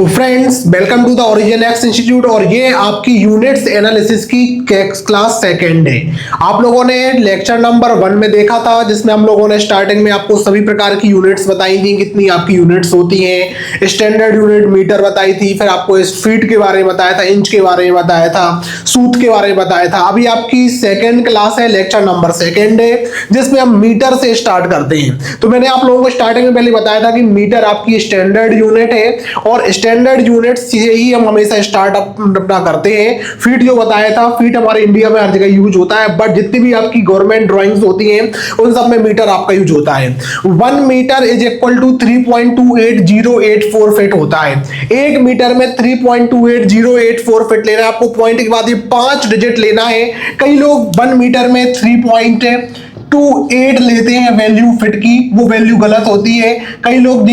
तो friends, welcome to the origin x institute और ये आपकी यूनिट्स एनालिसिस की क्लास सेकंड है। आप लोगों ने लेक्चर नंबर 1 में देखा था जिसमें हम लोगों ने स्टार्टिंग में आपको सभी प्रकार की यूनिट्स बताई थी, कितनी आपकी यूनिट्स होती हैं। स्टैंडर्ड यूनिट मीटर बताई थी, फिर आपको फीट के बारे में बताया था, इंच के बारे में बताया था, सूत के बारे में बताया था। अभी आपकी सेकेंड क्लास है, लेक्चर नंबर सेकेंड है, जिसमें हम मीटर से स्टार्ट करते हैं। तो मैंने आप लोगों को स्टार्टिंग में पहले बताया था कि मीटर आपकी स्टैंडर्ड यूनिट है और स्टैंडर्ड यूनिट से ही हम हमेशा स्टार्ट अपना करते हैं। फीट जो बताया था, फीट हमारे इंडिया में हर जगह यूज होता है, बट जितनी भी आपकी गवर्नमेंट ड्राइंग्स होती हैं उन सब में मीटर आपका यूज होता है। 1 metre is equal to 3.28084 feet होता है। 1 मीटर में 3.28084 फीट लेना है आपको। पॉइंट के बाद ये 5 डिजिट लेना है। कई लोग 1 मीटर में 3.28 लेते हैं वैल्यू फिट की, वो वैल्यू गलत होती है। कई लोग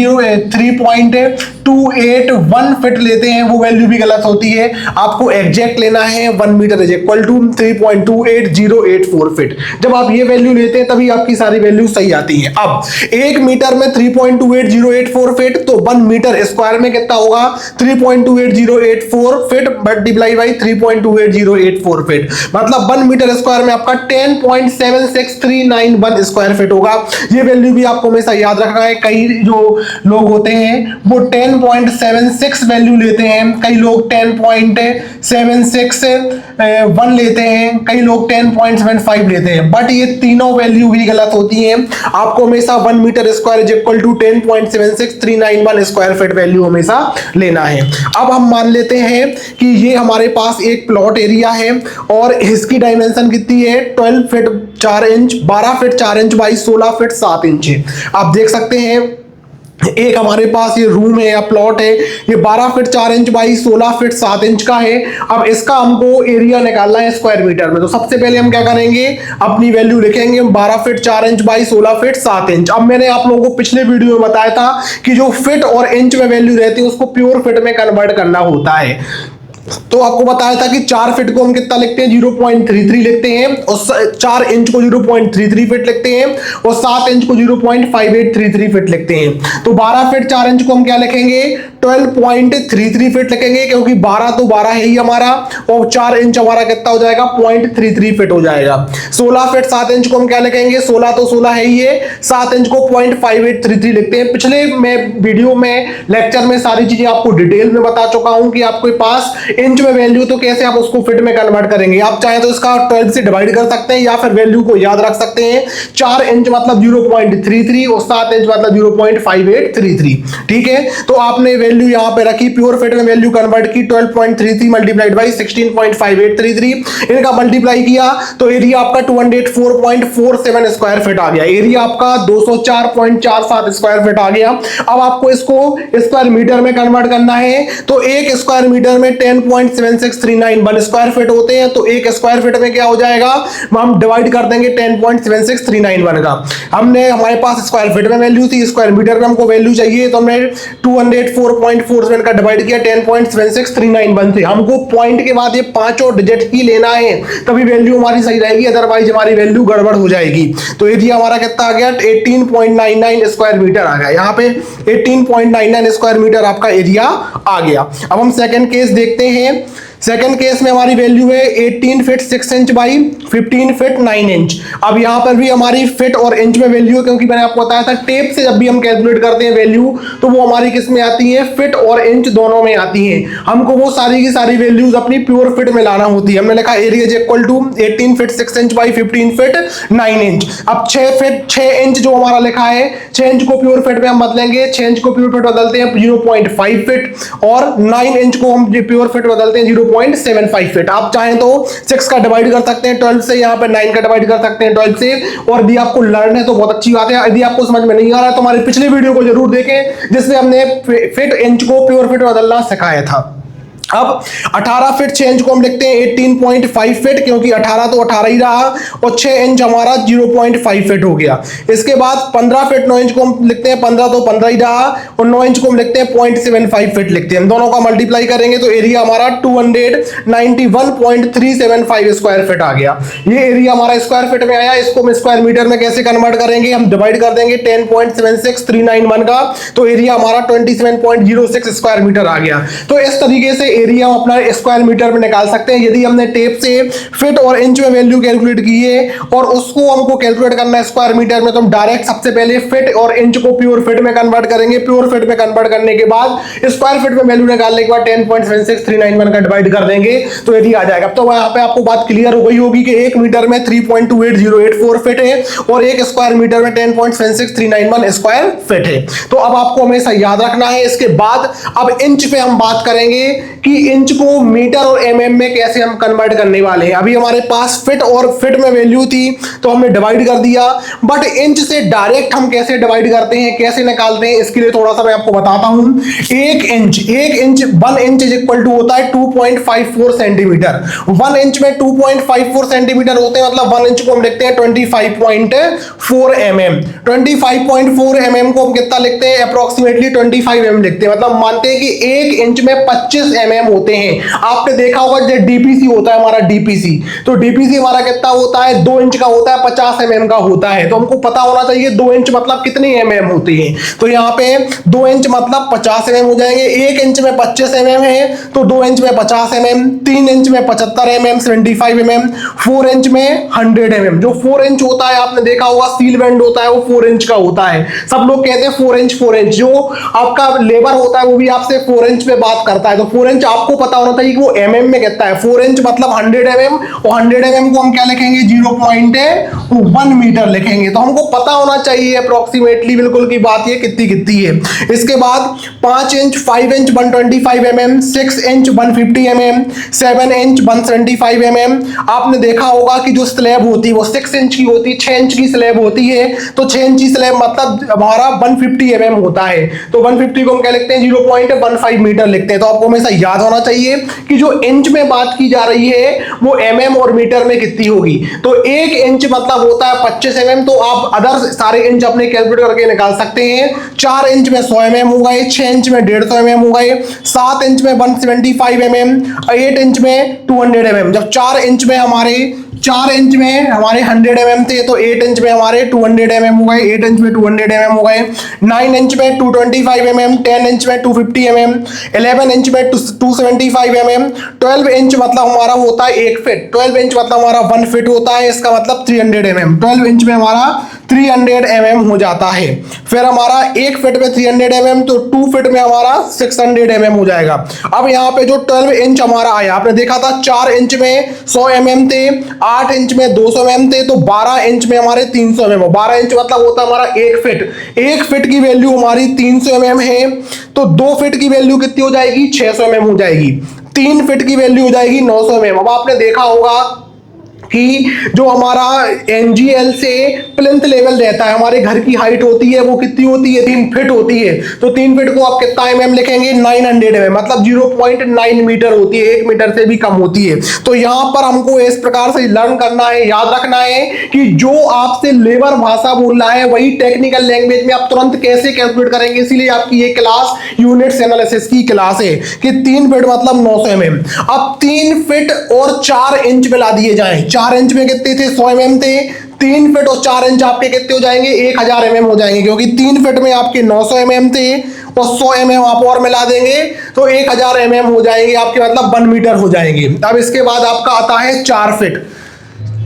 3.281 फिट लेते हैं, वो वैल्यू भी गलत होती है। आपको एग्जैक्ट लेना है 1 metre is equal to 3.28084 feet. जब आप ये वैल्यू लेते हैं तभी आपकी सारी वैल्यू सही आती है। अब 1 मीटर में 3.28084 फीट, तो 1 मीटर स्क्वायर में कितना होगा? 3.28084 फीट मल्टीप्लाई बाई 3.28084 फीट, मतलब 1 मीटर स्क्वायर में आपका 10.76391 स्क्वायर फीट होगा। ये वैल्यू भी आपको हमेशा याद रखना है। कई जो लोग होते हैं वो 10.76 वैल्यू लेते हैं, कई लोग 10.761 लेते हैं, कई लोग 10.75 लेते हैं, बट ये तीनों वैल्यू भी गलत होती हैं। आपको हमेशा 1 metre square is equal to 10.76391 square feet value हमेशा लेना है। अब हम मान लेते हैं कि ये हमारे पास एक प्लॉट एरिया है और इसकी डायमेंशन कितनी है? 12 feet 4 inch, 12 feet 4 inch by 16 feet 7 inch है। आप देख सकते हैं एक हमारे पास ये रूम है या प्लॉट है, ये 12 feet 4 inch by 16 feet 7 inch का है। अब इसका हमको एरिया निकालना है स्क्वायर मीटर में। तो सबसे पहले हम क्या करेंगे, अपनी वैल्यू लिखेंगे 12 feet 4 inch by 16 feet 7 inch. अब मैंने आप लोगों को पिछले वीडियो में बताया था कि जो फीट और इंच में वैल्यू रहती है उसको प्योर फीट में कन्वर्ट करना होता है। तो आपको बताया था कि 4 फीट को हम कितना लिखते हैं? 0.33 लिखते हैं, और 4 इंच को 0.33 फीट लिखते हैं, और 7 इंच को 0.5833 फीट लिखते हैं। तो 12 फीट 4 इंच को हम क्या लिखेंगे? 12.33 फीट लिखेंगे, क्योंकि 12 तो 12 है ही हमारा, और 4 इंच हमारा कितना हो जाएगा? 0.33 फीट हो जाएगा। 16 फीट 7 इंच को हम क्या लिखेंगे? 16 तो 16 है ही है, 7 इंच को 0.5833 लिखते हैं। पिछले मैं वीडियो में लेक्चर में सारी चीजें आपको डिटेल में बता चुका हूं कि आपके पास इंच में वैल्यू तो कैसे आप उसको फीट में कन्वर्ट करेंगे। आप चाहे तो इसका 12 से डिवाइड कर सकते हैं या फिर वैल्यू को याद रख सकते हैं। 4 इंच मतलब 0.33 और 7 इंच मतलब 0.5833। ठीक है, तो आपने वैल्यू यहां पे रखी, प्योर फीट में वैल्यू कन्वर्ट की, 12.33 मल्टीप्लाइड बाई 16.5833, इनका मल्टीप्लाई किया तो एरिया आपका 204.47 स्क्वायर फीट आ गया। एरिया आपका 204.47 स्क्वायर फीट आ गया। अब आपको इसको स्क्वायर मीटर में कन्वर्ट करना है, तो एक स्क्वायर मीटर में 10.76391 स्क्वायर फीट होते हैं। तो एक स्क्वायर फीट में क्या हो जाएगा? हम डिवाइड कर देंगे 10.76391 का। हमने हमारे पास स्क्वायर फीट में वैल्यू थी, स्क्वायर मीटर में हमको वैल्यू चाहिए, तो हमने 204.47 का डिवाइड किया 10.76391 से। हमको पॉइंट के बाद ये पांचों डिजिट ही लेना है, तभी वैल्यू हमारी सही रहेगी, अदरवाइज हमारी वैल्यू गड़बड़ हो जाएगी। तो एरिया हमारा कितना आ गया? 18.99 स्क्वायर मीटर आ गया। यहाँ पे 18.99 स्क्वायर मीटर आपका एरिया आ गया। अब हम सेकंड केस देखते हैं। सेकंड केस में हमारी वैल्यू है 18 feet 6 inch by 15 feet 9 inch. अब यहां पर भी हमारी फीट और इंच में वैल्यू है, क्योंकि मैंने आपको बताया था टेप से जब भी हम कैलकुलेट करते हैं वैल्यू तो वो हमारी किस में आती है? फीट और इंच दोनों में आती है। हमको वो सारी की सारी वैल्यूज अपनी प्योर फीट में लाना होती है। हमने लिखा area is equal to 18 feet 6 inch by 15 feet 9 inch. अब 6 इंच जो हमारा लिखा है, 6 इंच को प्योर फीट में हम बदलेंगे, 6 इंच को प्योर फीट बदलते हैं 0.5 फीट, और 9 इंच को हम प्योर फीट बदलते हैं 0.75 फीट। आप चाहें तो 6 का डिवाइड कर सकते हैं 12 से, यहाँ पे 9 का डिवाइड कर सकते हैं 12 से। और यदि आपको लर्न है तो बहुत अच्छी बात है, यदि आपको समझ में नहीं आ रहा है तो हमारे पिछले वीडियो को जरूर देखें जिसमें हमने फीट इंच को प्योर फीट बदलना सिखाया था। अब 18 फीट 6 इंच को हम लिखते हैं 18.5 फीट, क्योंकि 18 तो 18 ही रहा, और 6 इंच हमारा 0.5 फीट हो गया। इसके बाद 15 फीट 9 इंच को हम लिखते हैं 15 तो 15 ही रहा, और 9 इंच को हम लिखते हैं 0.75 फीट लिखते हैं। दोनों का मल्टीप्लाई करेंगे तो एरिया हमारा 291.375 स्क्वायर फीट आ गया। ये एरिया हमारा स्क्वायर फीट में आया। इसको हम स्क्वायर मीटर में कैसे कन्वर्ट करेंगे, हम डिवाइड कर देंगे 10.76391 का, तो एरिया हमारा 27.06 स्क्वायर मीटर आ गया। तो इस तरीके से एरिया हम अपना स्क्वायर मीटर में निकाल सकते हैं। यदि हमने टेप से फीट और इंच में वैल्यू कैलकुलेट की है और उसको हमको कैलकुलेट करना है स्क्वायर मीटर में, तो हम डायरेक्ट सबसे पहले फीट और इंच को प्योर फीट में कन्वर्ट करेंगे। प्योर फीट में कन्वर्ट करने के बाद स्क्वायर फीट में वैल्यू निकालने के बाद 10.76391 का डिवाइड कर देंगे तो एरिया आ जाएगा। तो यहाँ पे आपको बात क्लियर हो गई होगी कि 1 मीटर में 3.28084 फीट है और 1 स्क्वायर मीटर में 10.76391 स्क्वायर फीट है। तो अब आपको हमेशा याद रखना है। इसके बाद अब इंच पे हम बात करेंगे कि इंच को मीटर और एमएम में कैसे हम कन्वर्ट करने वाले हैं। अभी हमारे पास फीट और फीट में वैल्यू थी तो हमने डिवाइड कर दिया, बट इंच से डायरेक्ट हम कैसे डिवाइड करते हैं, कैसे निकालते हैं, इसके लिए थोड़ा सा मैं आपको बताता हूं। 1 inch 1 inch is equal to होता है 2.54 सेंटीमीटर। 1 इंच में 2.54 सेंटीमीटर होते हैं, मतलब 1 इंच को हम लिखते हैं 25.4 mm। 25.4 mm को हम कितना लिखते हैं, अप्रोक्सीमेटली 25 mm लिखते हैं। मतलब मानते हैं कि 1 इंच में 25 mm होते हैं। आपने देखा होगा जो डीपीसी होता है हमारा, डीपीसी, तो डीपीसी हमारा कितना होता है, 2 इंच का होता है, 50 mm का होता है। तो हमको पता होना चाहिए 2 इंच मतलब कितनी mm होती है। तो यहाँ पे 2 इंच मतलब 50 mm हो जाएंगे। 1 इंच में 25 mm है तो 2 इंच में 50 mm, 3 इंच में 75 mm 75 mm, 4 इंच में 100 mm। जो 4 इंच होता है आपने देखा होगा सील बेंड होता है वो 4 इंच का होता है। सब लोग कहते हैं 4 इंच 4 इंच। जो आपका लेबर होता है वो भी आपसे 4 इंच में बात करता है, तो 4 इंच आपको पता होना चाहिए कि वो mm में कितना है। 4 इंच मतलब 100 mm, और 100 mm को हम क्या लिखेंगे, 0.1 मीटर लिखेंगे। तो हमको पता होना चाहिए अप्रोक्सीमेटली, बिल्कुल की बात ये कितनी कितनी है। इसके बाद 5 inch 5 inch 125 mm, 6 inch 150 mm, 7 inch 175 mm। आपने देखा होगा कि जो स्लैब होती है वो 6 इंच की होती है, 6 इंच की स्लैब होती है, तो 6 इंच की स्लैब मतलब हमारा 150 mm होता है। तो 150 को हम क्या लिखते हैं, 0.15 मीटर लिखते हैं। तो आपको हमेशा याद होना चाहिए कि जो इंच में बात की जा रही है वो mm और मीटर में कितनी होगी। तो 1 इंच मतलब होता है 25 mm, तो आप अदर सारे इंच अपने कैलकुलेट करके निकाल सकते हैं। 4 इंच में 100 mm हो गए, 6 इंच में 150 mm हो गए, 7 इंच में 175 mm, 8 इंच में 200 mm। जब 4 इंच में हमारे 100 mm थे तो 8 इंच में हमारे 200 mm हो गए, 8 इंच में 200 mm हो गए, 9 इंच में 225 mm, 10 इंच में 250 mm, 11 इंच में 275 mm, 12 इंच मतलब हमारा होता है 1 फीट, 12 इंच मतलब हमारा 1 फीट होता है, इसका मतलब 300 mm। 12 इंच में हमारा 300 mm हो जाता है। फिर हमारा 1 फीट में 300 mm, तो 2 फीट में हमारा 600 mm हो जाएगा। अब यहाँ पे जो 12 इंच हमारा आया, आपने देखा था 4 इंच में 100 mm थे, 8 इंच में 200 mm थे, तो 12 इंच में हमारे 300 mm। 12 इंच मतलब होता है हमारा 1 फीट। 1 फीट की वैल्यू हमारी 300 mm है, तो 2 फीट की वैल्यू कितनी हो जाएगी, 600 mm हो जाएगी। 3 फीट की वैल्यू हो जाएगी 900 mm। अब आपने देखा होगा कि जो हमारा एनजीएल से प्लिंथ लेवल रहता है, हमारे घर की हाइट होती है वो कितनी होती है, 3 फीट होती है। तो 3 फीट को आप कितना mm लिखेंगे, 900 mm, मतलब 0.9 मीटर होती है, 1 मीटर से भी कम होती है। तो यहाँ पर हमको इस प्रकार से लर्न करना है, याद रखना है कि जो आपसे लेबर भाषा बोल रहा है वही टेक्निकल लैंग्वेज में आप तुरंत कैसे कैलकुलेट करेंगे। इसीलिए आपकी ये क्लास यूनिट्स एनालिसिस की क्लास है कि 3 फीट मतलब 900 mm। अब 3 फीट और 4 इंच मिला दिए जाए, 4 इंच में कितने थे, 100 mm थे, 3 फीट और 4 इंच आपके कितने हो जाएंगे, 1000 mm हो जाएंगे, क्योंकि 3 फीट में आपके 900 mm थे और 100 mm आप और मिला देंगे तो 1000 mm हो जाएंगे आपके, मतलब 1 मीटर हो जाएंगे। अब इसके बाद आपका आता है 4 फीट।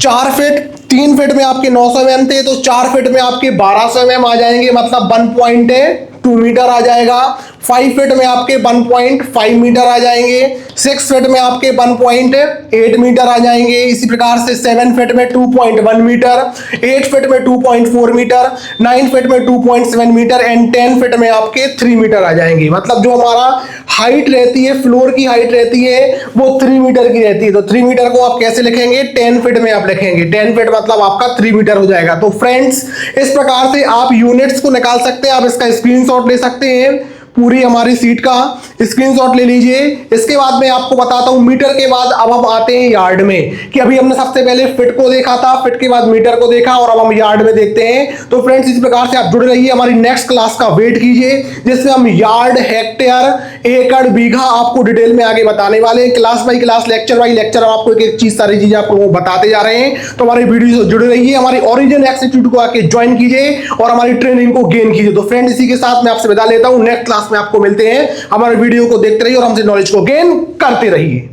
4 फीट 3 फीट में आपके 900 mm थे, तो 4 फीट में आपके 1200 mm आ जाएंगे, मतलब 1.2 मीटर आ जाएगा। 5 फीट में आपके 1.5 मीटर आ जाएंगे। 6 फीट में आपके 1.8 मीटर आ जाएंगे। इसी प्रकार से 7 फीट में 2.1 मीटर, 8 फीट में 2.4 मीटर, 9 फीट में 2.7 मीटर एंड 10 फीट में आपके 3 मीटर आ जाएंगे। मतलब जो हमारा हाइट रहती है, फ्लोर की हाइट रहती है वो 3 मीटर की रहती है। तो 3 मीटर को आप कैसे लिखेंगे, 10 फीट में आप लिखेंगे। 10 फीट मतलब आपका 3 मीटर हो जाएगा। तो फ्रेंड्स इस प्रकार से आप यूनिट्स को निकाल सकते हैं, आप इसका स्क्रीनशॉट ले सकते हैं पूरी हमारी सीट का। स्क्रीनशॉट ले लीजिए। इसके बाद मैं आपको बताता हूं मीटर के बाद अब हम आते हैं यार्ड में, कि अभी हमने सबसे पहले फिट को देखा था, फिट के बाद मीटर को देखा और अब हम यार्ड में देखते हैं। तो फ्रेंड्स इस प्रकार से आप जुड़े रहिए, हमारी नेक्स्ट क्लास का वेट कीजिए जिसमें हम यार्ड, हेक्टेयर, एकड़, बीघा आपको डिटेल में आगे बताने वाले हैं। Class by class, lecture by lecture आपको एक एक चीज, सारी चीजें आपको बताते जा रहे हैं। तो हमारी वीडियो से जुड़े रहिए, हमारी ओरिजिन इंस्टीट्यूट को आके ज्वाइन कीजिए और हमारी ट्रेनिंग को गेन कीजिए। तो फ्रेंड इसी के साथ मैं आपसे विदा लेता हूं, नेक्स्ट क्लास में आपको मिलते हैं। हमारे वीडियो को देखते रहिए और हमसे नॉलेज को गेन करते रहिए।